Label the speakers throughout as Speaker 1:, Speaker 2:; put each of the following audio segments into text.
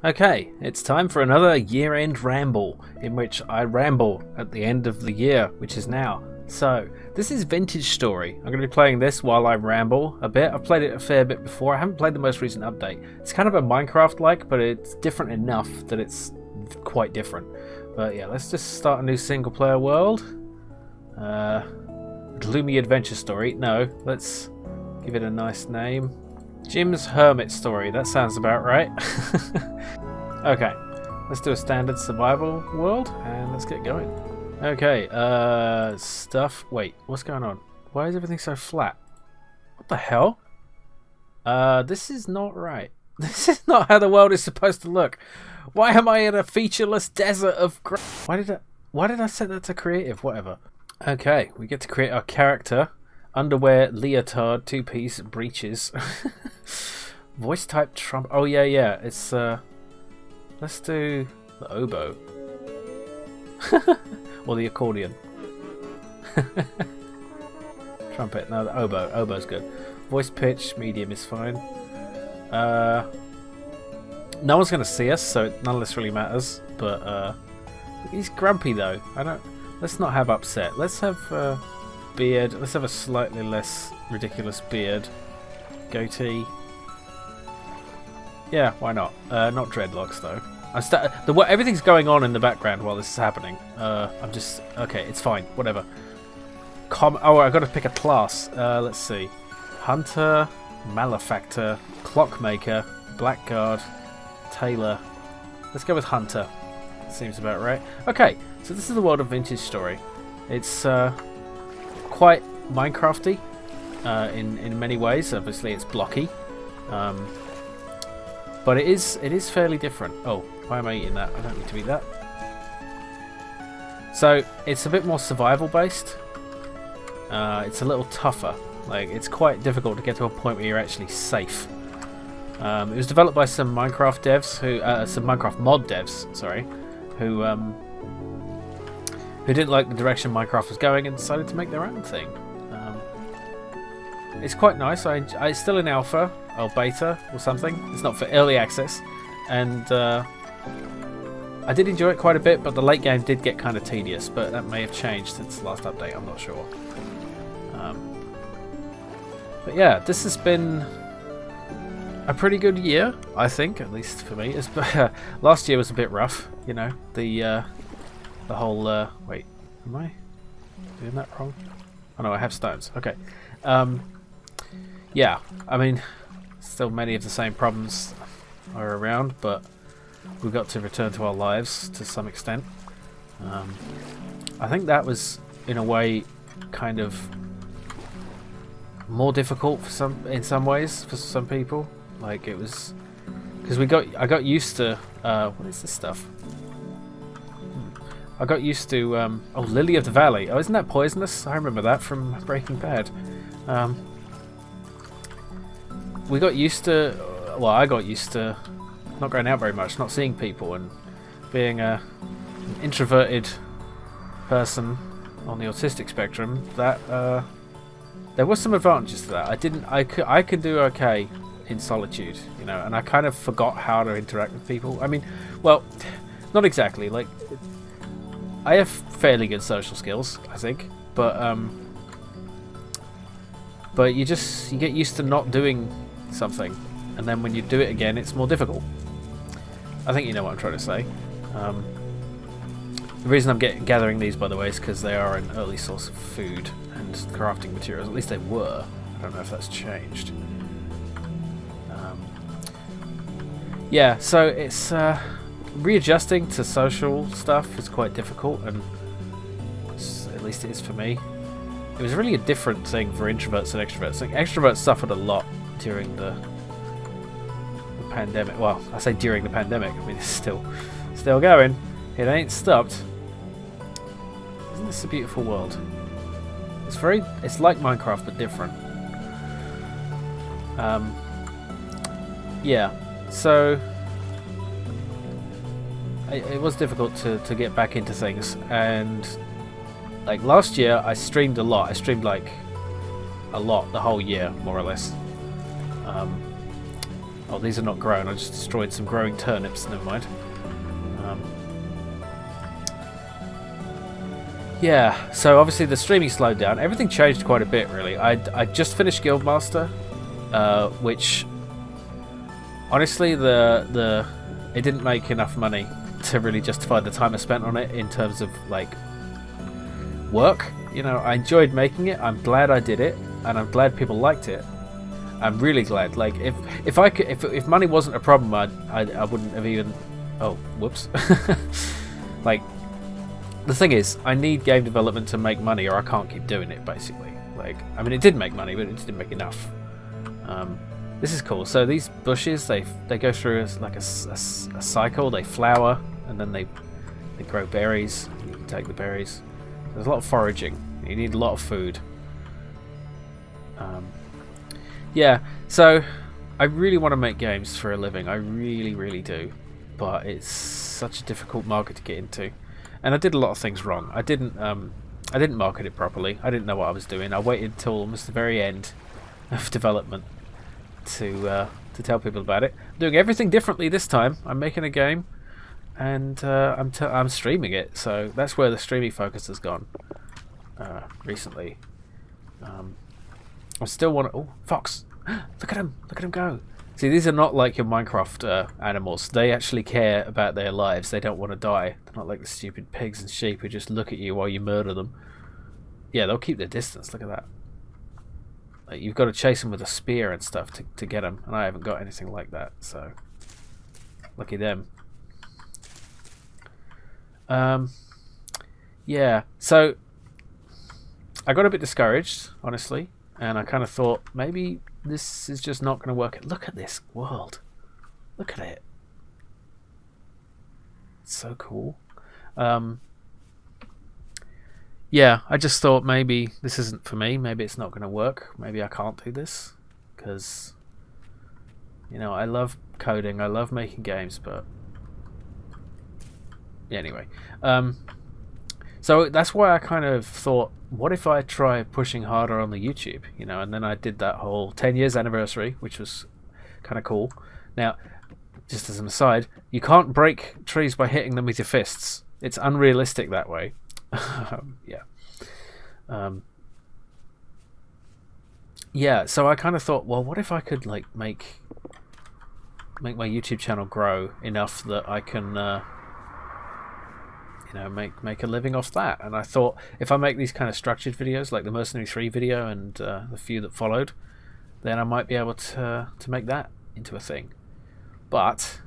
Speaker 1: Okay, it's time for another year-end ramble, in which I ramble at the end of the year, which is now. So, this is Vintage Story. I'm going to be playing this while I ramble a bit. I've played it a fair bit before. I haven't played the most recent update. It's kind of a Minecraft-like, but it's different enough that it's quite different. But yeah, let's just start a new single-player world. Gloomy Adventure Story. No, let's give it a nice name. Jim's Hermit Story. That sounds about right. Okay, let's do a standard survival world and let's get going. Okay, stuff. Wait, what's going on? Why is everything so flat? What the hell? This is not right. This is not how the world is supposed to look. Why am I in a featureless desert of Why did I set that to creative? Whatever. Okay, we get to create our character. Underwear, leotard, two-piece, breeches. Voice type Trump. Oh yeah. It's let's do the oboe. Or the accordion. Trumpet. No, the oboe. Oboe's good. Voice pitch, medium is fine. No one's gonna see us, so none of this really matters. But he's grumpy though. Let's not have upset. Let's have beard. Let's have a slightly less ridiculous beard. Goatee. Yeah, why not? Not dreadlocks though. Everything's going on in the background while this is happening. I'm just okay. It's fine. Whatever. I got to pick a class. Let's see. Hunter, malefactor, clockmaker, blackguard, tailor. Let's go with hunter. Seems about right. Okay, so this is the world of Vintage Story. It's quite Minecrafty in many ways. Obviously, it's blocky, but it is fairly different. Oh, why am I eating that? I don't need to eat that. So it's a bit more survival based. It's a little tougher. Like it's quite difficult to get to a point where you're actually safe. It was developed by some Minecraft devs some Minecraft mod devs, sorry, who didn't like the direction Minecraft was going and decided to make their own thing. It's quite nice. It's still in alpha or beta or something. It's not for early access, and I did enjoy it quite a bit, but the late game did get kind of tedious, but that may have changed since the last update. I'm not sure. But yeah, this has been a pretty good year, I think, at least for me. Last year was a bit rough, you know. The whole wait, am I doing that wrong? Oh no, I have stones. Okay. Yeah, I mean, still many of the same problems are around, but we've got to return to our lives to some extent. I think that was, in a way, kind of more difficult in some ways for some people. Like it was because I got used to what is this stuff? I got used to oh, Lily of the Valley. Oh, isn't that poisonous? I remember that from Breaking Bad. We got used to, well, I got used to not going out very much, not seeing people, and being an introverted person on the autistic spectrum. That there was some advantages to that. I could do okay in solitude, you know, and I kind of forgot how to interact with people. I mean, well, not exactly. Like, I have fairly good social skills, I think, but you get used to not doing something, and then when you do it again, it's more difficult. I think you know what I'm trying to say. The reason I'm gathering these, by the way, is because they are an early source of food and crafting materials. At least they were. I don't know if that's changed. Yeah, so it's readjusting to social stuff is quite difficult, and at least it is for me. It was really a different thing for introverts and extroverts. Like, extroverts suffered a lot during the pandemic. Well, I say during the pandemic. I mean, it's still going. It ain't stopped. Isn't this a beautiful world? It's like Minecraft but different. Yeah. So it was difficult to get back into things, and like last year I streamed a lot. I streamed like a lot the whole year, more or less. Oh, these are not grown. I just destroyed some growing turnips. Never mind. Yeah, so obviously the streaming slowed down. Everything changed quite a bit, really. I just finished Guildmaster, which honestly it didn't make enough money to really justify the time I spent on it in terms of like work. You know, I enjoyed making it. I'm glad I did it, and I'm glad people liked it. I'm really glad. Like if money wasn't a problem, I wouldn't have even. Oh, whoops. Like. The thing is, I need game development to make money, or I can't keep doing it. Basically, like, I mean, it did make money, but it didn't make enough. This is cool. So these bushes, they go through like a cycle. They flower, and then they grow berries. You can take the berries. There's a lot of foraging. You need a lot of food. Yeah. So I really want to make games for a living. I really, really do, but it's such a difficult market to get into. And I did a lot of things wrong. I didn't market it properly. I didn't know what I was doing. I waited till almost the very end of development to tell people about it. I'm doing everything differently this time. I'm making a game, and I'm streaming it. So that's where the streaming focus has gone recently. I still want to. Oh, fox! Look at him! Look at him go! See, these are not like your Minecraft animals. They actually care about their lives. They don't want to die. They're not like the stupid pigs and sheep who just look at you while you murder them. Yeah, they'll keep their distance. Look at that. Like, you've got to chase them with a spear and stuff to get them, and I haven't got anything like that, so lucky them. Yeah, so I got a bit discouraged, honestly, and I kind of thought maybe this is just not going to work. Look at this world. Look at it. It's so cool. Yeah, I just thought maybe this isn't for me. Maybe it's not going to work. Maybe I can't do this. Because, you know, I love coding. I love making games, but... Yeah, anyway. So that's why I kind of thought, what if I try pushing harder on the YouTube, you know? And then I did that whole 10 years anniversary, which was kind of cool. Now, just as an aside, you can't break trees by hitting them with your fists. It's unrealistic that way. Yeah. Yeah, so I kind of thought, well, what if I could like make my YouTube channel grow enough that I can you know, make a living off that. And I thought, if I make these kind of structured videos, like the Mercenary 3 video and the few that followed, then I might be able to make that into a thing. But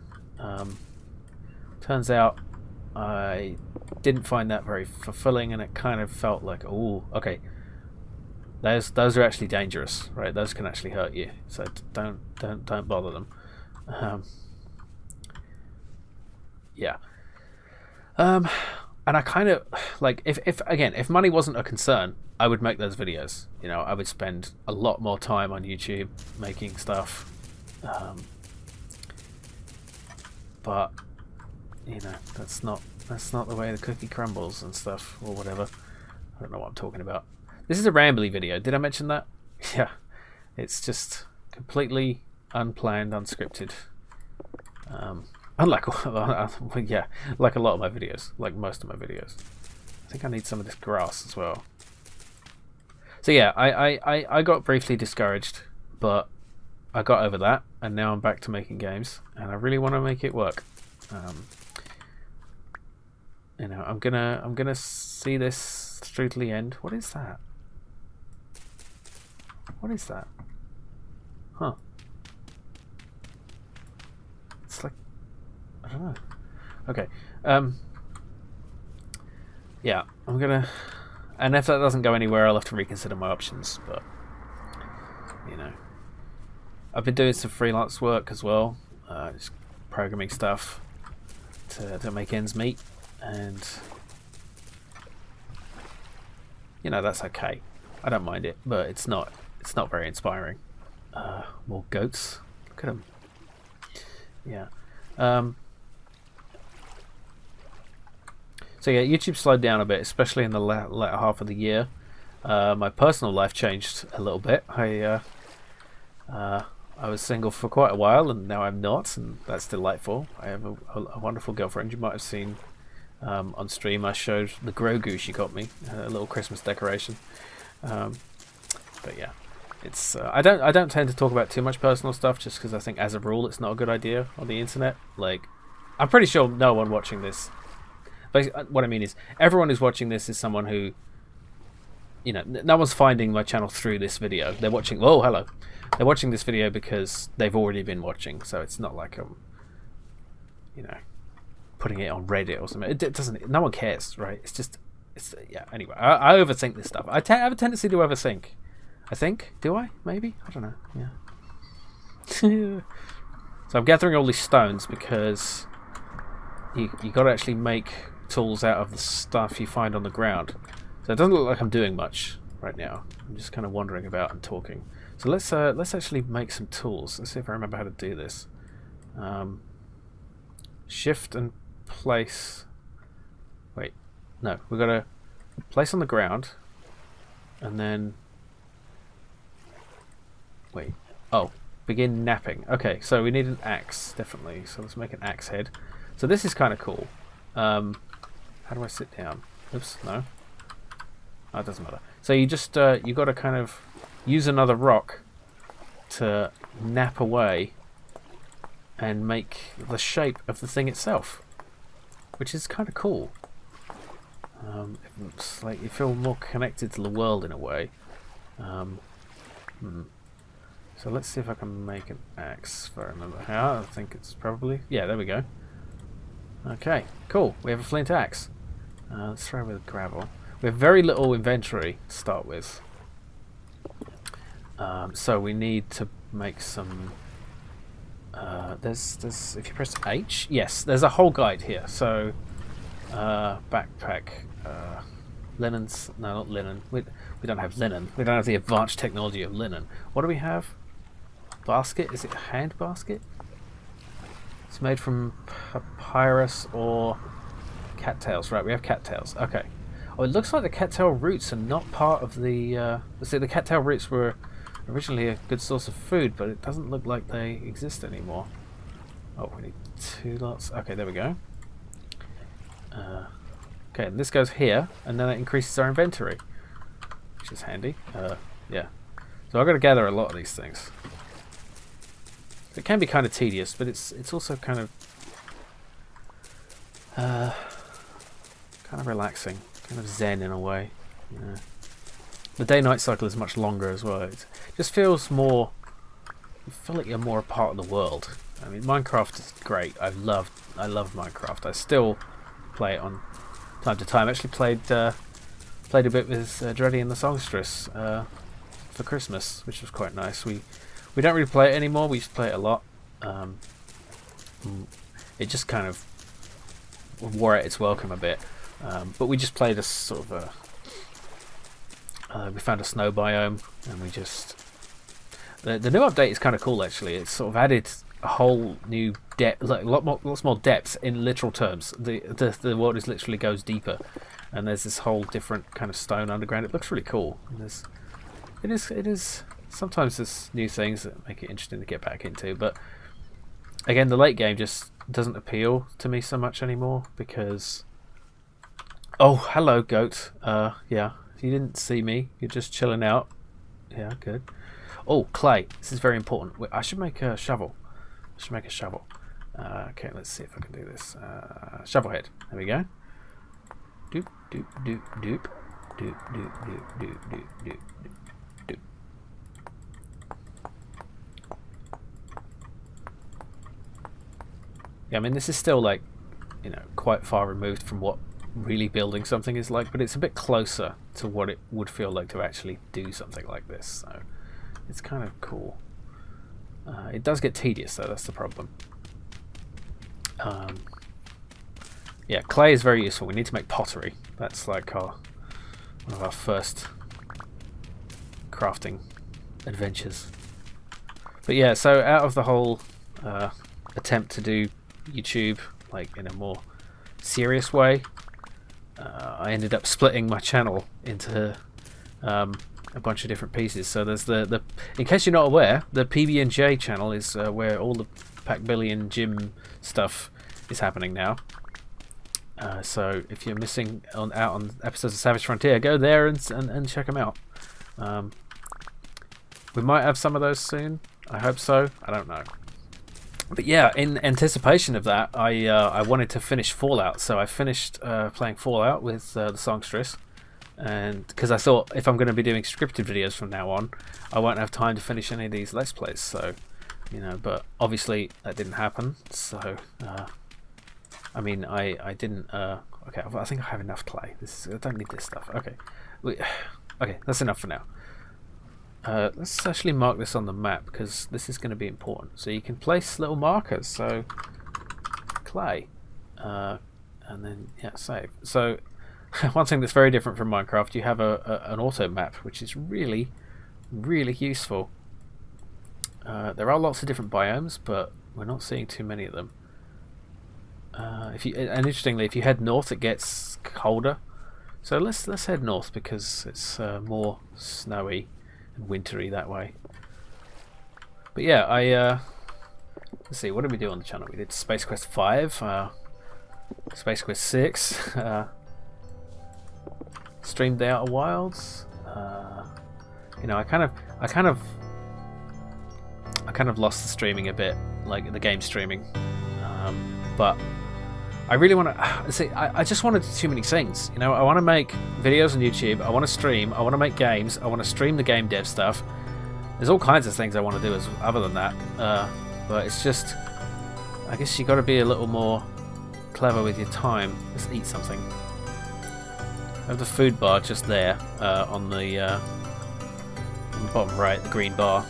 Speaker 1: turns out I didn't find that very fulfilling, and it kind of felt like, oh, okay, those are actually dangerous, right? Those can actually hurt you, so don't bother them. Yeah. And I kind of like, if money wasn't a concern, I would make those videos. You know, I would spend a lot more time on YouTube making stuff. But you know, that's not the way the cookie crumbles and stuff, or whatever. I don't know what I'm talking about. This is a rambly video. Did I mention that? Yeah, it's just completely unplanned, unscripted. Unlike yeah, like a lot of my videos, like most of my videos. I think I need some of this grass as well. So yeah, I got briefly discouraged, but I got over that, and now I'm back to making games, and I really want to make it work. You know, I'm gonna see this through to the end. What is that? What is that? Huh? It's like, I don't know. Okay. Yeah, I'm gonna, and if that doesn't go anywhere, I'll have to reconsider my options. But you know, I've been doing some freelance work as well, just programming stuff to make ends meet, and you know, that's okay. I don't mind it, but it's not very inspiring. More goats. Look at them. Yeah. So yeah, YouTube slowed down a bit, especially in the latter half of the year. My personal life changed a little bit. I I was single for quite a while, and now I'm not, and that's delightful. I have a wonderful girlfriend. You might have seen on stream. I showed the Grogu she got me, a little Christmas decoration. But yeah, it's I don't tend to talk about too much personal stuff, just because I think as a rule it's not a good idea on the internet. Like, I'm pretty sure no one watching this. But what I mean is, everyone who's watching this is someone who, no one's finding my channel through this video. They're watching. Oh, hello. They're watching this video because they've already been watching, so it's not like I'm, putting it on Reddit or something. It doesn't. No one cares, right? Yeah. Anyway, I overthink this stuff. I have a tendency to overthink. I think. Do I? Maybe. I don't know. Yeah. So I'm gathering all these stones because you got to actually make tools out of the stuff you find on the ground. So it doesn't look like I'm doing much right now. I'm just kind of wandering about and talking. So let's actually make some tools. Let's see if I remember how to do this. Shift and place. Wait, no, we've got to place on the ground, and then wait. Oh, begin napping. Okay, so we need an axe, definitely. So let's make an axe head. So this is kind of cool. How do I sit down? Oops, no. Oh, it doesn't matter. So you just you got to kind of use another rock to nap away and make the shape of the thing itself, which is kind of cool. It's like you feel more connected to the world in a way. So let's see if I can make an axe, if I remember how. I think it's probably... Yeah, there we go. Okay, cool. We have a flint axe. Let's try with gravel. We have very little inventory to start with. So we need to make some... there's if you press H, yes, there's a whole guide here. So backpack, linens. No, not linen. We don't have linen. We don't have the advanced technology of linen. What do we have? Basket? Is it a hand basket? It's made from papyrus or cattails. Right, we have cattails. Okay. Oh, it looks like the cattail roots are not part of the... let's see, the cattail roots were originally a good source of food, but it doesn't look like they exist anymore. Oh, we need 2 lots. Okay, there we go. Okay, and this goes here, and then it increases our inventory, which is handy. Yeah. So I've got to gather a lot of these things. It can be kind of tedious, but it's also kind of relaxing, kind of zen in a way. Yeah. The day-night cycle is much longer as well. It just feels more... You feel like you're more a part of the world. I mean, Minecraft is great. I love Minecraft. I still play it on time to time. I actually played a bit with Dreddy and the Songstress for Christmas, which was quite nice. We don't really play it anymore. We used to play it a lot. It just kind of wore out its welcome a bit. But we just played a sort of we found a snow biome, and we just... The new update is kind of cool, actually. It's sort of added a whole new depth, like lots more depth in literal terms. The world is literally goes deeper, and there's this whole different kind of stone underground. It looks really cool. It is. Sometimes there's new things that make it interesting to get back into, but again, the late game just doesn't appeal to me so much anymore because... Oh, hello, goat. Yeah. You didn't see me. You're just chilling out. Yeah, good. Oh, clay. This is very important. Wait, I should make a shovel. Okay, let's see if I can do this. Shovel head. There we go. Doop, doop, doop, doop. Doop, doop, doop, doop, doop, doop, doop. Yeah, I mean, this is still like, quite far removed from what really building something is like, but it's a bit closer to what it would feel like to actually do something like this, so it's kind of cool. It does get tedious though, that's the problem. Yeah, clay is very useful. We need to make pottery. That's like one of our first crafting adventures. But yeah, so out of the whole attempt to do YouTube like in a more serious way, I ended up splitting my channel into a bunch of different pieces. So there's the in case you're not aware, the PB&J channel is where all the Pac-Billion Jim stuff is happening now. So if you're missing out on episodes of Savage Frontier, go there and check them out. We might have some of those soon. I hope so. I don't know. But yeah, in anticipation of that, I wanted to finish Fallout, so I finished playing Fallout with the songstress, and because I thought if I'm going to be doing scripted videos from now on, I won't have time to finish any of these Let's Plays. So, you know, but obviously that didn't happen. So, I mean, I didn't. Okay, I think I have enough clay. I don't need this stuff. Okay, okay, that's enough for now. Let's actually mark this on the map because this is going to be important. So you can place little markers. So clay, and then yeah, save. So one thing that's very different from Minecraft, you have an auto map, which is really useful. There are lots of different biomes, but we're not seeing too many of them. And interestingly, if you head north, it gets colder. So let's head north because it's more snowy and wintry that way. But yeah, let's see, what did we do on the channel? We did Space Quest 5, Space Quest 6, streamed The Outer Wilds. You know, I kind of lost the streaming a bit, like the game streaming, but I really want to see. I just want to do too many things. You know, I want to make videos on YouTube. I want to stream. I want to make games. I want to stream the game dev stuff. There's all kinds of things I want to do other than that. But it's just, I guess you got to be a little more clever with your time. Let's eat something. I have the food bar just there on the bottom right, the green bar.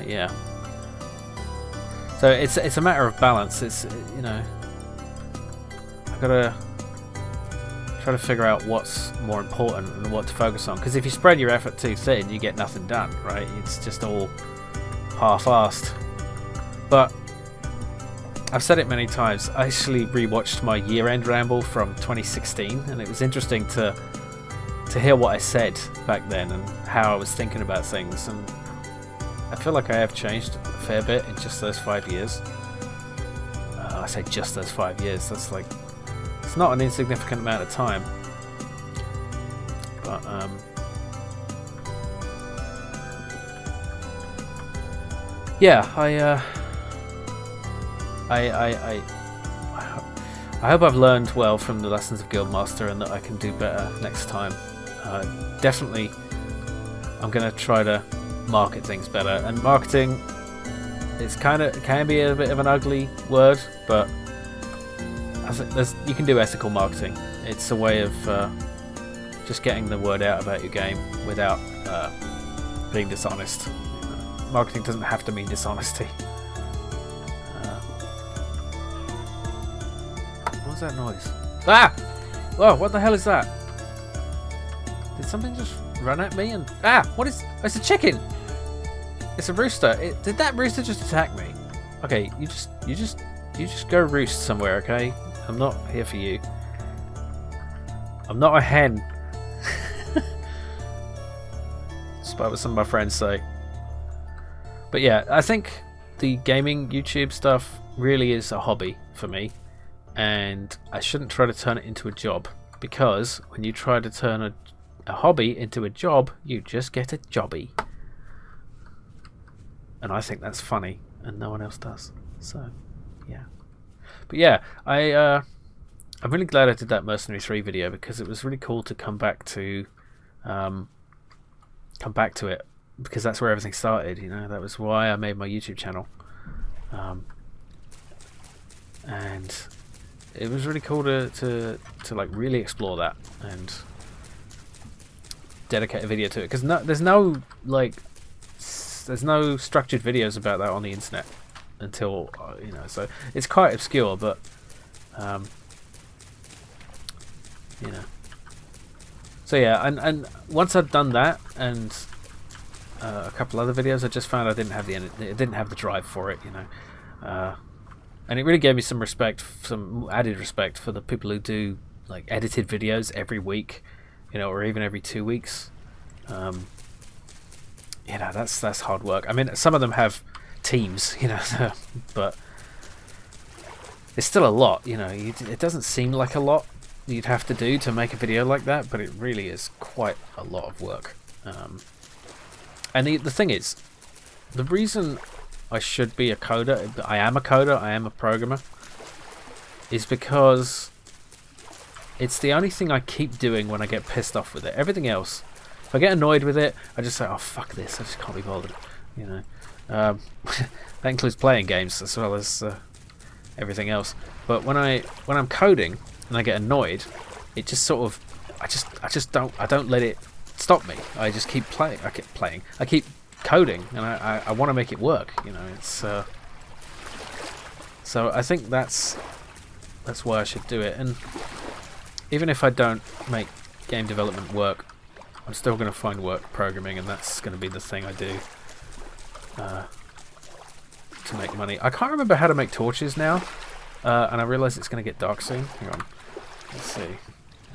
Speaker 1: Yeah. So it's a matter of balance. It's, you know, I've got to try to figure out what's more important and what to focus on. Because if you spread your effort too thin, you get nothing done, right? It's just all half-assed. But I've said it many times. I actually rewatched my year-end ramble from 2016, and it was interesting to hear what I said back then and how I was thinking about things. And I feel like I have changed a fair bit in just those 5 years. I say just those 5 years. That's like, it's not an insignificant amount of time. But yeah, I hope I've learned well from the lessons of Guildmaster and that I can do better next time. Definitely, I'm gonna try to market things better, and marketing, it can be a bit of an ugly word, but I think you can do ethical marketing. It's a way of just getting the word out about your game without being dishonest. Marketing doesn't have to mean dishonesty. What was that noise? Ah! Whoa, what the hell is that? Did something just run at me? And what is? It's a chicken. It's a rooster. Did that rooster just attack me? Okay, you just go roost somewhere, okay? I'm not here for you. I'm not a hen. Despite what some of my friends say. But yeah, I think the gaming YouTube stuff really is a hobby for me, and I shouldn't try to turn it into a job, because when you try to turn a hobby into a job, you just get a jobby. And I think that's funny, and no one else does. So, yeah. But yeah, I'm really glad I did that Mercenary 3 video, because it was really cool to come back to it, because that's where everything started. You know, that was why I made my YouTube channel, and it was really cool to like really explore that and dedicate a video to it, because there's no structured videos about that on the internet until you know, so it's quite obscure, but you know, so yeah, and once I'd done that and a couple other videos, I just found I didn't have the drive for it, you know, and it really gave me some added respect for the people who do like edited videos every week. you know, or even every 2 weeks. You know, that's hard work. I mean, some of them have teams, you know, but it's still a lot, you know. It doesn't seem like a lot you'd have to do to make a video like that, but it really is quite a lot of work. And the thing is, the reason I should be a coder, I am a coder, I am a programmer, is because it's the only thing I keep doing when I get pissed off with it. Everything else, if I get annoyed with it, I just say, oh fuck this, I just can't be bothered, you know. That includes playing games as well as everything else. But when I'm coding and I get annoyed, it just sort of, I don't let it stop me. I just keep playing. I keep coding, and I want to make it work. You know, it's so I think that's why I should do it. And even if I don't make game development work, I'm still going to find work programming, and that's going to be the thing I do to make money. I can't remember how to make torches now, and I realise it's going to get dark soon. Hang on, let's see.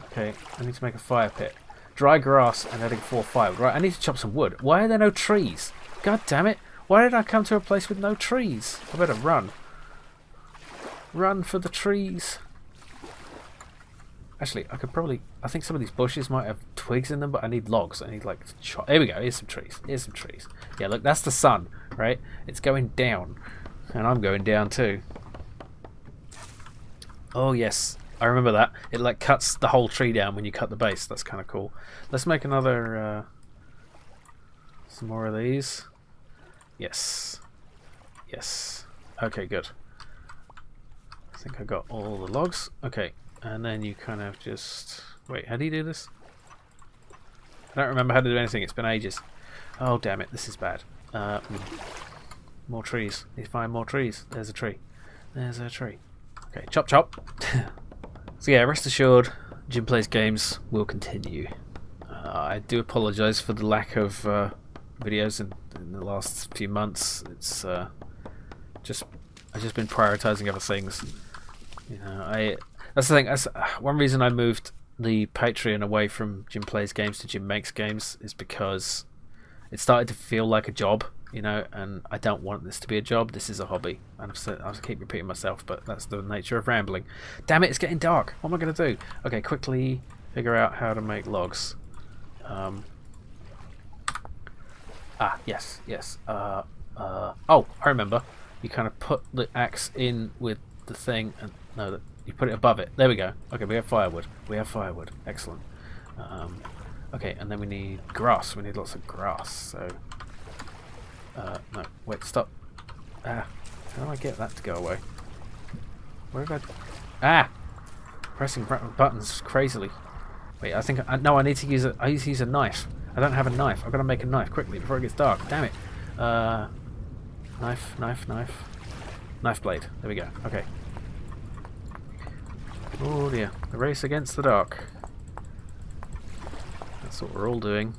Speaker 1: Okay, I need to make a fire pit. Dry grass and adding 4 firewood. Right, I need to chop some wood. Why are there no trees? God damn it! Why did I come to a place with no trees? I better run. Run for the trees. Actually, I think some of these bushes might have twigs in them, but I need logs. I need like chop. Here we go. Here's some trees. Here's some trees. Yeah, look, that's the sun, right? It's going down, and I'm going down too. Oh yes, I remember that. It like cuts the whole tree down when you cut the base. That's kind of cool. Let's make another some more of these. Yes. Yes. Okay, good. I think I got all the logs. Okay, and then you kind of just wait. How do you do this? I don't remember how to do anything. It's been ages. Oh damn it! This is bad. More trees. Need to find more trees. There's a tree. There's a tree. Okay, chop chop. So yeah, rest assured, Jim Plays Games will continue. I do apologise for the lack of videos in the last few months. It's I've just been prioritising other things. You know, that's the thing. That's one reason I moved the Patreon away from Jim Plays Games to Jim Makes Games is because it started to feel like a job. You know, and I don't want this to be a job. This is a hobby. And I'll keep repeating myself, but that's the nature of rambling. Damn it, it's getting dark. What am I going to do? Okay, quickly figure out how to make logs. Yes. Oh, I remember. You kind of put the axe in with the thing, and no, you put it above it. There we go. Okay, we have firewood. We have firewood. Excellent. Okay, and then we need grass. We need lots of grass. So. No, wait, stop. How do I get that to go away? Where did I... Pressing buttons crazily. Wait, I think... no, I need to use I need to use a knife. I don't have a knife. I've got to make a knife quickly before it gets dark. Damn it. Knife. Knife blade. There we go. Okay. Oh dear. The race against the dark. That's what we're all doing.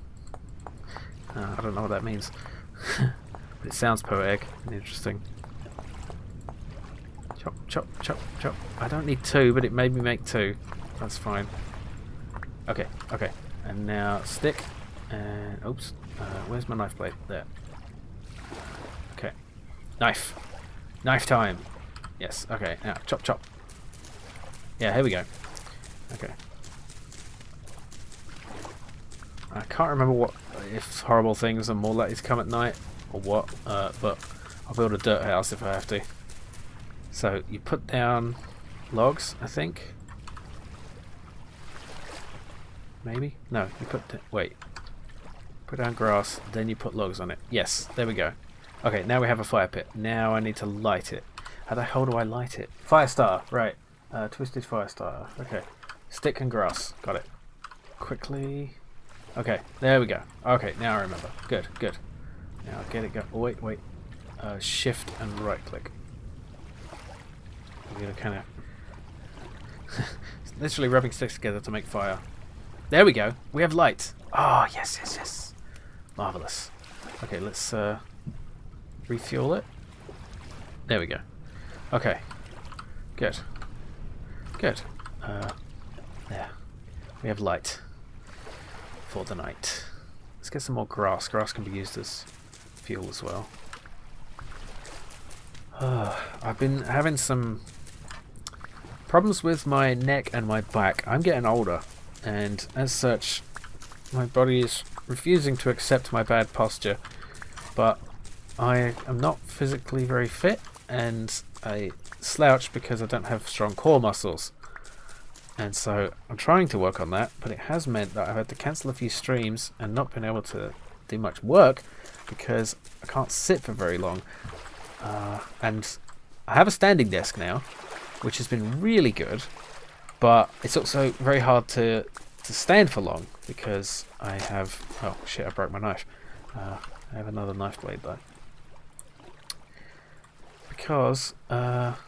Speaker 1: I don't know what that means. But it sounds poetic and interesting. Chop, chop, chop, chop. I don't need 2, but it made me make 2. That's fine. Okay, okay. And now stick. And oops. Where's my knife blade? There. Okay. Knife. Knife time. Yes. Okay. Now chop, chop. Yeah. Here we go. Okay. I can't remember if horrible things are more likely to come at night or what, but I'll build a dirt house if I have to. So you put down logs, I think. Maybe? No, you put down grass, then you put logs on it. Yes, there we go. Okay, now we have a fire pit. Now I need to light it. How the hell do I light it? Fire star, right. Twisted fire star. Okay. Stick and grass. Got it. Quickly. Okay, there we go. Okay, now I remember. Good, good. Now get it go. Oh, wait. Shift and right click. I'm gonna kind of literally rubbing sticks together to make fire. There we go. We have light. Oh yes. Marvelous. Okay, let's refuel it. There we go. Okay. Good. Good. There. We have light. for the night. Let's get some more grass. Grass can be used as fuel as well. I've been having some problems with my neck and my back. I'm getting older, and as such, my body is refusing to accept my bad posture. But I am not physically very fit, and I slouch because I don't have strong core muscles. And so I'm trying to work on that, but it has meant that I've had to cancel a few streams and not been able to do much work because I can't sit for very long. And I have a standing desk now, which has been really good, but it's also very hard to stand for long because I have... Oh shit, I broke my knife. I have another knife blade though. Because of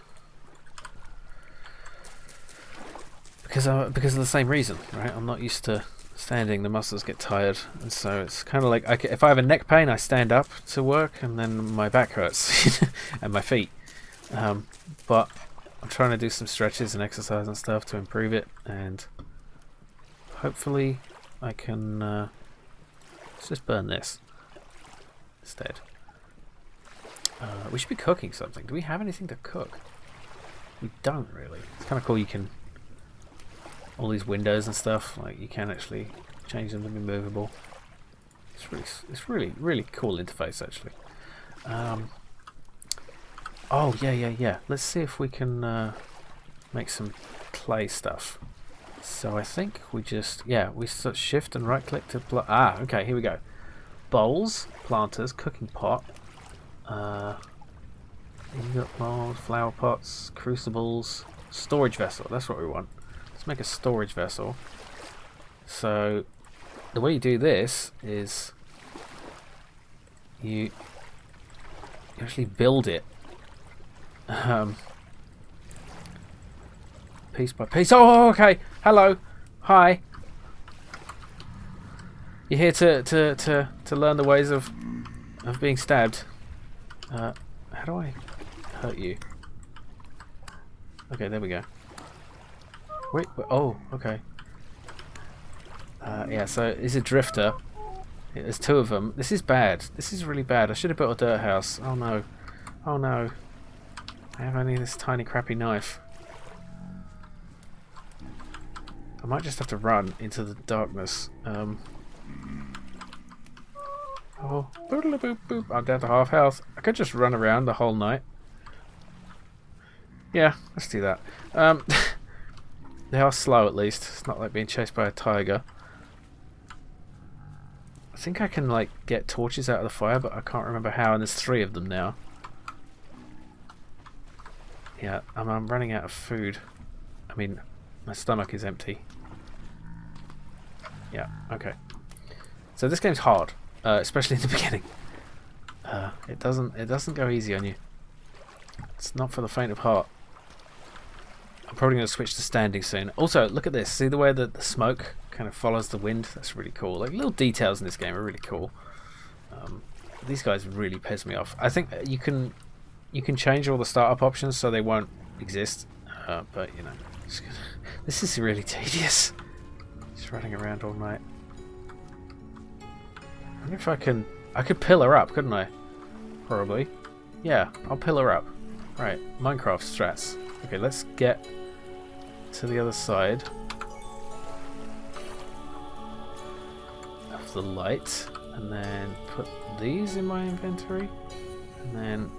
Speaker 1: the same reason, right? I'm not used to standing, the muscles get tired, and so it's kind of like if I have a neck pain, I stand up to work, and then my back hurts and my feet. But I'm trying to do some stretches and exercise and stuff to improve it, and hopefully I can. Let's just burn this instead. We should be cooking something. Do we have anything to cook? We don't really. It's kind of cool. You can. All these windows and stuff, like you can actually change them to be movable. It's really cool interface actually. Oh yeah. Let's see if we can make some clay stuff. So I think we just we shift and right click to okay, here we go. Bowls, planters, cooking pot, ingot mold, flower pots, crucibles, storage vessel. That's what we want. Let's make a storage vessel. So the way you do this is you actually build it piece by piece. Oh, okay. Hello. Hi. You're here to learn the ways of being stabbed. How do I hurt you? Okay, there we go. Wait, oh, okay. Yeah, so it's a drifter. There's two of them. This is bad. This is really bad. I should have built a dirt house. Oh no. Oh no. I have only this tiny crappy knife. I might just have to run into the darkness. Oh, boop boop. I'm down to half health. I could just run around the whole night. Yeah, let's do that. They are slow at least. It's not like being chased by a tiger. I think I can like get torches out of the fire, but I can't remember how, and there's 3 of them now. Yeah, I'm running out of food. I mean, my stomach is empty. Yeah, okay. So this game's hard, especially in the beginning. It doesn't go easy on you. It's not for the faint of heart. I'm probably going to switch to standing soon. Also, look at this. See the way that the smoke kind of follows the wind? That's really cool. Like, little details in this game are really cool. These guys really piss me off. I think you can change all the startup options so they won't exist. But, you know, this is really tedious. Just running around all night. I wonder if I could pillar up, couldn't I? Probably. Yeah, I'll pillar up. Right, Minecraft strats. Okay, let's get to the other side of the light, and then put these in my inventory, and then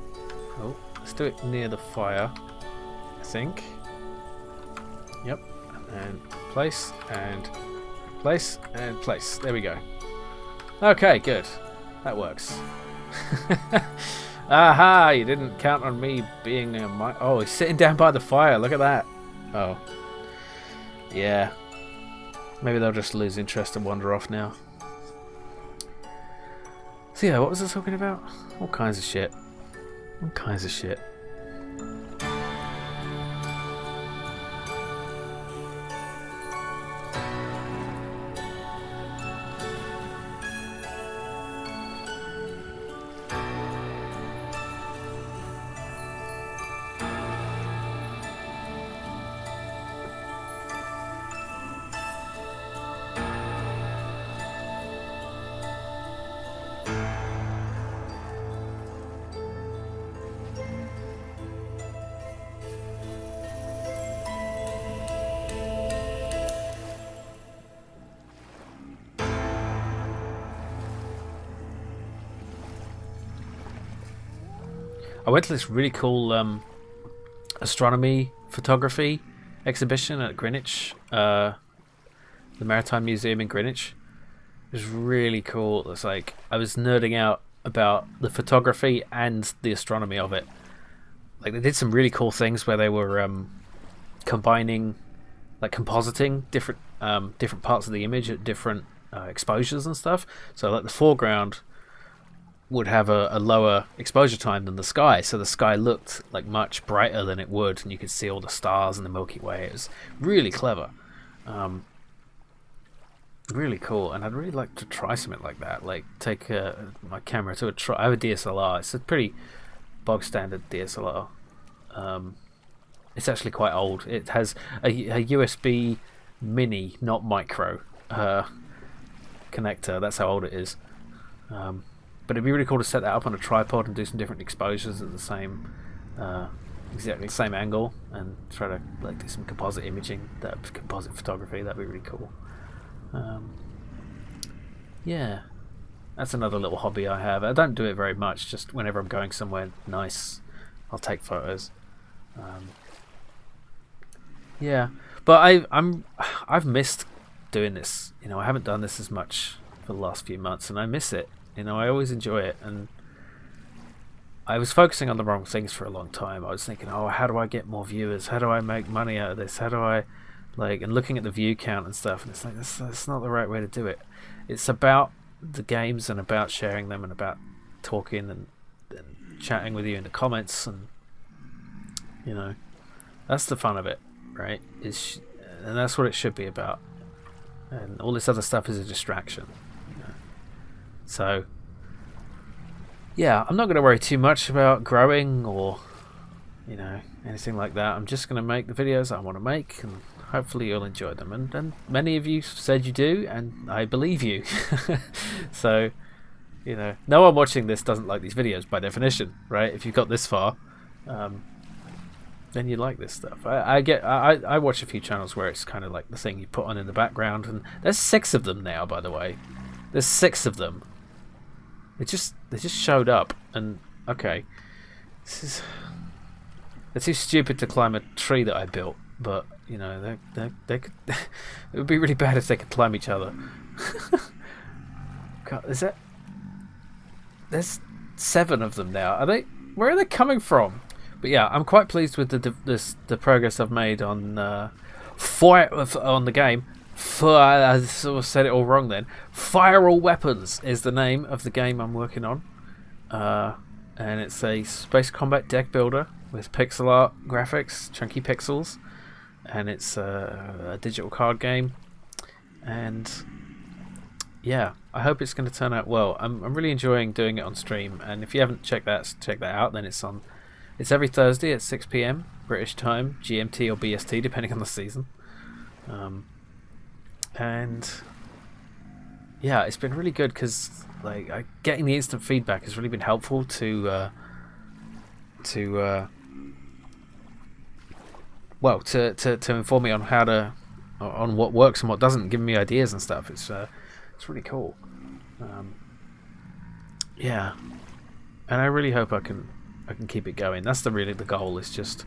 Speaker 1: let's do it near the fire, I think. Yep, and then place and place and place. There we go. Okay, good. That works. Aha! You didn't count on me being oh, he's sitting down by the fire. Look at that. Oh. Yeah. Maybe they'll just lose interest and wander off now. So yeah, what was I talking about? All kinds of shit. All kinds of shit. I went to this really cool astronomy photography exhibition at Greenwich, the Maritime Museum in Greenwich. It was really cool. It's like I was nerding out about the photography and the astronomy of it. Like they did some really cool things where they were combining, like compositing different parts of the image at different exposures and stuff. So like the foreground would have a lower exposure time than the sky, so the sky looked like much brighter than it would, and you could see all the stars and the Milky Way. It was really clever, really cool, and I'd really like to try something like that. Like take my camera to I have a DSLR. It's a pretty bog standard DSLR. It's actually quite old. It has a USB mini, not micro, connector. That's how old it is. But it'd be really cool to set that up on a tripod and do some different exposures at the same, exactly the same angle, and try to like do some composite imaging, composite photography. That'd be really cool. Yeah, that's another little hobby I have. I don't do it very much. Just whenever I'm going somewhere nice, I'll take photos. Yeah, but I've missed doing this. You know, I haven't done this as much for the last few months, and I miss it. You know, I always enjoy it, and I was focusing on the wrong things for a long time. I was thinking, oh, how do I get more viewers? How do I make money out of this? How do I, like, and looking at the view count and stuff, and it's like, that's not the right way to do it. It's about the games and about sharing them and about talking and chatting with you in the comments, and, you know, that's the fun of it, right? And that's what it should be about. And all this other stuff is a distraction. So, yeah, I'm not going to worry too much about growing or, you know, anything like that. I'm just going to make the videos I want to make, and hopefully you'll enjoy them. And many of you said you do, and I believe you. So, you know, no one watching this doesn't like these videos by definition, right? If you've got this far, then you like this stuff. I watch a few channels where it's kind of like the thing you put on in the background, and there's 6 of them now, by the way. There's 6 of them. They just showed up, and okay, they're too stupid to climb a tree that I built, but you know they could. It would be really bad if they could climb each other. God, there's 7 of them now. Where are they coming from? But yeah, I'm quite pleased with the progress I've made on on the game. I sort of said it all wrong then. Fire All Weapons is the name of the game I'm working on, and it's a space combat deck builder with pixel art graphics, chunky pixels, and it's a digital card game. And yeah, I hope it's going to turn out well. I'm really enjoying doing it on stream, and if you haven't checked that out, then it's every Thursday at 6 p.m. British time, GMT or BST depending on the season. And yeah, it's been really good because like getting the instant feedback has really been helpful to inform me on what works and what doesn't, giving me ideas and stuff. It's really cool. Yeah, and I really hope I can keep it going. That's the goal. Is just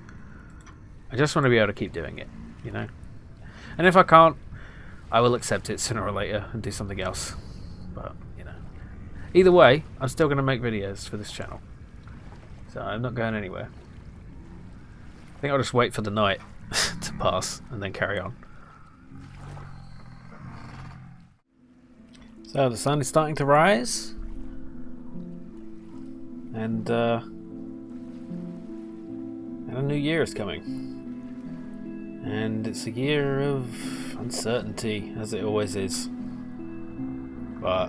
Speaker 1: I just want to be able to keep doing it, you know. And if I can't, I will accept it sooner or later and do something else. But, you know, either way, I'm still going to make videos for this channel. So I'm not going anywhere. I think I'll just wait for the night to pass and then carry on. So the sun is starting to rise. And a new year is coming. And it's a year of uncertainty, as it always is. But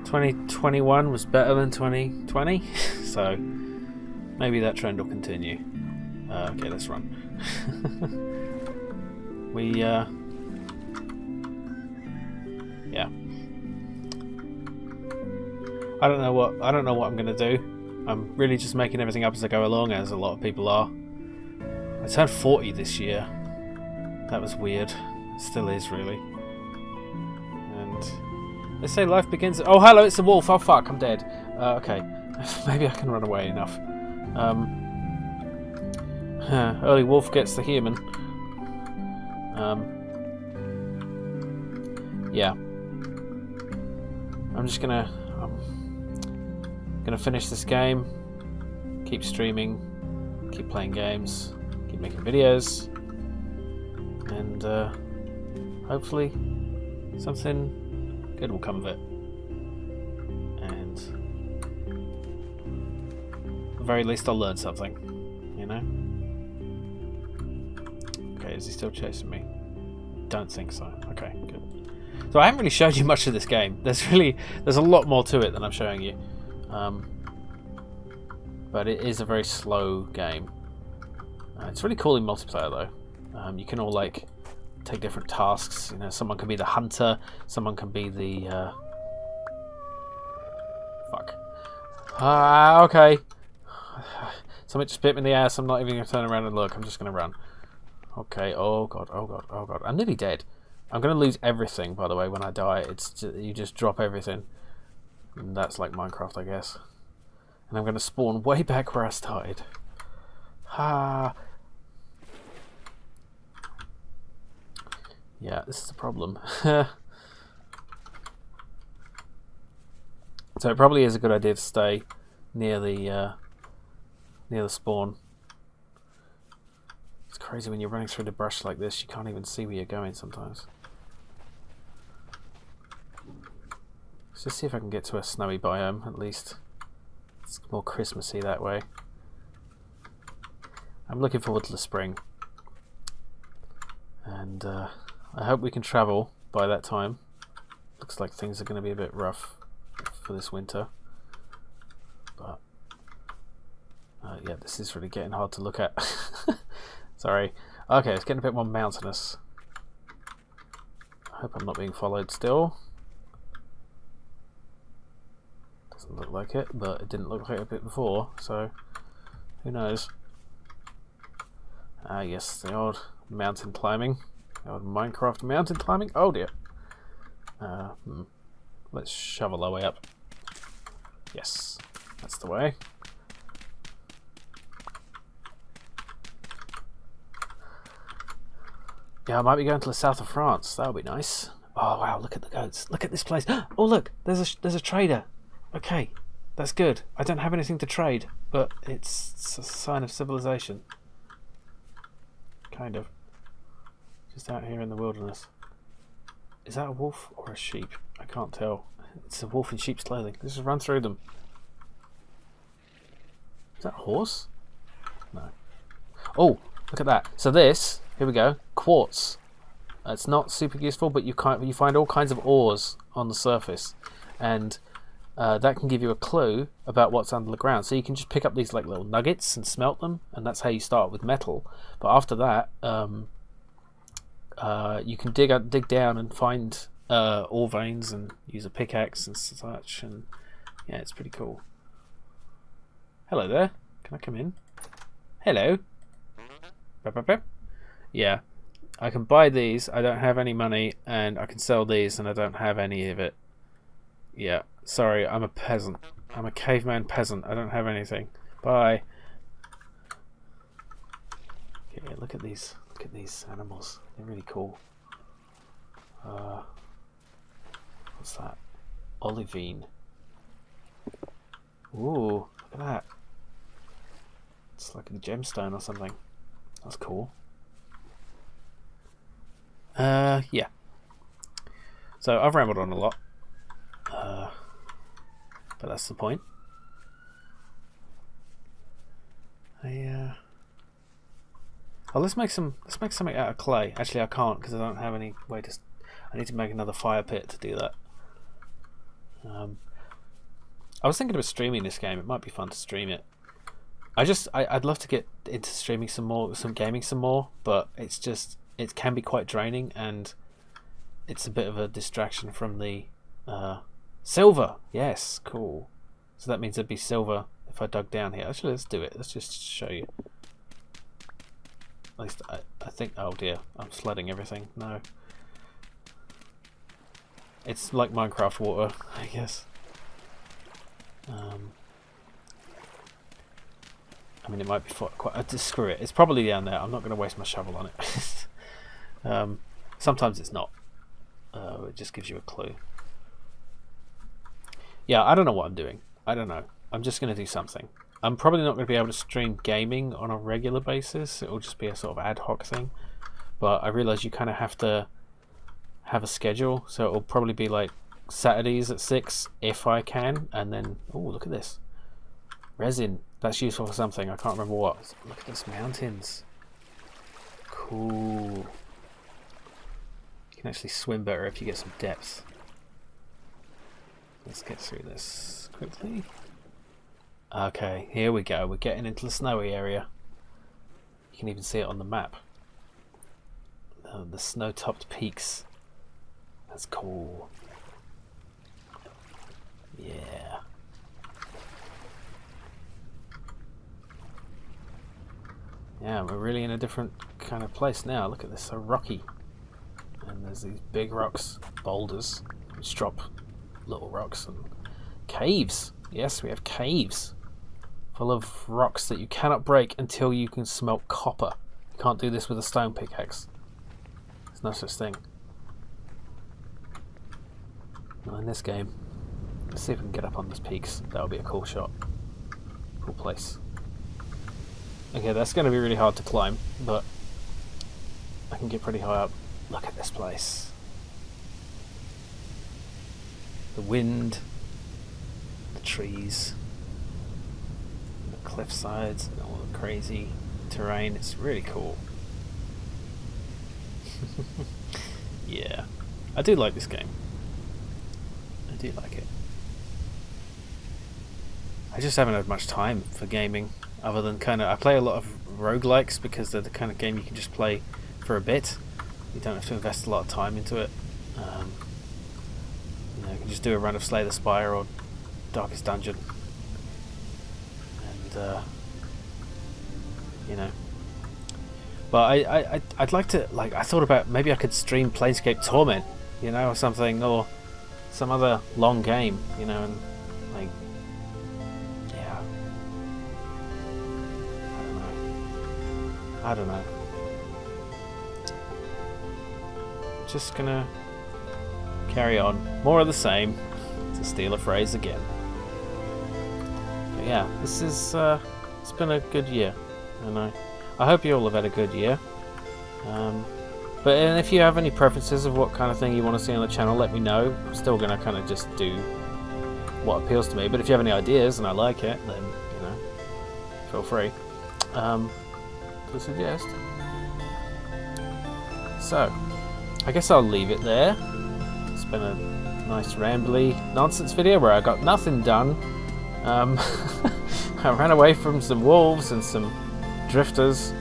Speaker 1: 2021 was better than 2020, so maybe that trend will continue. Okay, let's run. Yeah. I don't know what I'm gonna do. I'm really just making everything up as I go along, as a lot of people are. I turned 40 this year. That was weird. It still is, really. And they say life begins... Oh, hello, it's a wolf. Oh, fuck, I'm dead. Okay. Maybe I can run away enough. Early wolf gets the human. Yeah. I'm just gonna finish this game, keep streaming, keep playing games, keep making videos, and hopefully something good will come of it. And at the very least I'll learn something, you know? Okay, is he still chasing me? Don't think so. Okay, good. So I haven't really showed you much of this game. There's a lot more to it than I'm showing you. But it is a very slow game. It's really cool in multiplayer though. You can all like take different tasks. You know, someone can be the hunter, someone can be the fuck. Okay. Something just bit me in the ass. I'm not even gonna turn around and look. I'm just gonna run. Okay. Oh god. Oh god. Oh god. I'm nearly dead. I'm gonna lose everything, by the way, when I die. It's just, you just drop everything. And that's like Minecraft, I guess. And I'm gonna spawn way back where I started. Ha. Yeah, this is a problem. So it probably is a good idea to stay near the spawn. It's crazy when you're running through the brush like this, you can't even see where you're going sometimes. Let's just see if I can get to a snowy biome at least. It's more Christmassy that way. I'm looking forward to the spring. And I hope we can travel by that time. Looks like things are going to be a bit rough for this winter. But yeah, this is really getting hard to look at. Sorry. Okay, it's getting a bit more mountainous. I hope I'm not being followed still. Doesn't look like it, but it didn't look like it a bit before, so who knows. Ah yes, the old mountain climbing. The old Minecraft mountain climbing. Oh dear. Let's shovel our way up. Yes, that's the way. Yeah, I might be going to the south of France. That would be nice. Oh wow, look at the goats. Look at this place. Oh look, there's a trader. Okay, that's good. I don't have anything to trade, but it's a sign of civilization. Kind of. Just out here in the wilderness. Is that a wolf or a sheep? I can't tell. It's a wolf in sheep's clothing. Let's just run through them. Is that a horse? No. Oh, look at that. So this, here we go, quartz. It's not super useful, but you find all kinds of ores on the surface, and that can give you a clue about what's under the ground. So you can just pick up these like little nuggets and smelt them, and that's how you start with metal. But after that, you can dig down and find ore veins and use a pickaxe and such. And yeah, it's pretty cool. Hello there. Can I come in? Hello. Yeah, I can buy these. I don't have any money, and I can sell these, and I don't have any of it. Yeah, sorry, I'm a peasant. I'm a caveman peasant. I don't have anything. Bye. Okay, look at these. Look at these animals. They're really cool. What's that? Olivine. Ooh, look at that. It's like a gemstone or something. That's cool. Yeah. So I've rambled on a lot. But that's the point. Oh, let's make something out of clay. Actually, I can't because I don't have any way to. I need to make another fire pit to do that. I was thinking of streaming this game. It might be fun to stream it. I'd love to get into streaming some gaming some more, but it can be quite draining, and it's a bit of a distraction from the silver. Yes, cool. So that means there'd be silver if I dug down here. Actually, let's do it. Let's just show you. At least I think. Oh dear, I'm flooding everything. No, it's like Minecraft water, I guess. I mean, it might be quite. Screw it. It's probably down there. I'm not going to waste my shovel on it. Sometimes it's not. It just gives you a clue. Yeah, I don't know what I'm doing. I don't know. I'm just going to do something. I'm probably not going to be able to stream gaming on a regular basis. It will just be a sort of ad hoc thing. But I realise you kind of have to have a schedule. So it will probably be like Saturdays at 6 if I can. And then, oh, look at this. Resin. That's useful for something. I can't remember what. Look at these mountains. Cool. You can actually swim better if you get some depth. Let's get through this quickly. Okay, here we go. We're getting into the snowy area. You can even see it on the map. The snow-topped peaks. That's cool. Yeah. Yeah, we're really in a different kind of place now. Look at this, so rocky. And there's these big rocks, boulders, which drop little rocks, and caves. Yes, we have caves full of rocks that you cannot break until you can smelt copper. You can't do this with a stone pickaxe. There's no such thing. Not in this game. Let's see if we can get up on these peaks. That'll be a cool shot. Cool place. Okay, that's going to be really hard to climb, but I can get pretty high up. Look at this place. The wind, the trees, the cliff sides, and all the crazy terrain. It's really cool. Yeah, I do like this game. I do like it. I just haven't had much time for gaming, other than I play a lot of roguelikes because they're the kind of game you can just play for a bit. You don't have to invest a lot of time into it. You can just do a run of Slay the Spire or Darkest Dungeon, and But I'd like to, I thought about maybe I could stream Planescape Torment, or something, or some other long game, and yeah, I don't know. Just gonna carry on. More of the same, to steal a phrase again. But yeah, this is it's been a good year, and I hope you all have had a good year. And if you have any preferences of what kind of thing you want to see on the channel, let me know. I'm still gonna kind of just do what appeals to me. But if you have any ideas and I like it, then feel free to suggest. So, I guess I'll leave it there. It's been a nice rambly nonsense video where I got nothing done. I ran away from some wolves and some drifters,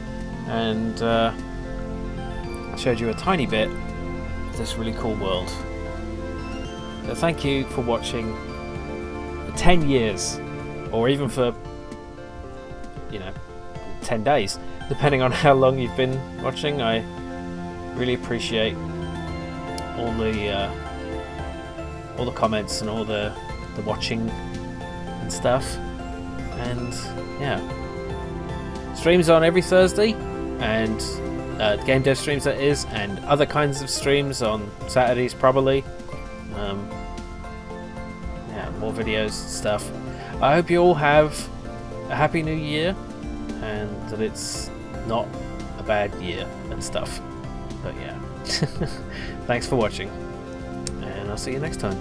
Speaker 1: and I showed you a tiny bit of this really cool world. So thank you for watching for 10 years, or even for 10 days, depending on how long you've been watching. I really appreciate all the comments and all the watching and stuff. And yeah, streams on every Thursday, and game dev streams, that is, and other kinds of streams on Saturdays probably. Yeah, more videos and stuff. I hope you all have a happy new year, and that it's not a bad year and stuff. But yeah, thanks for watching, and I'll see you next time.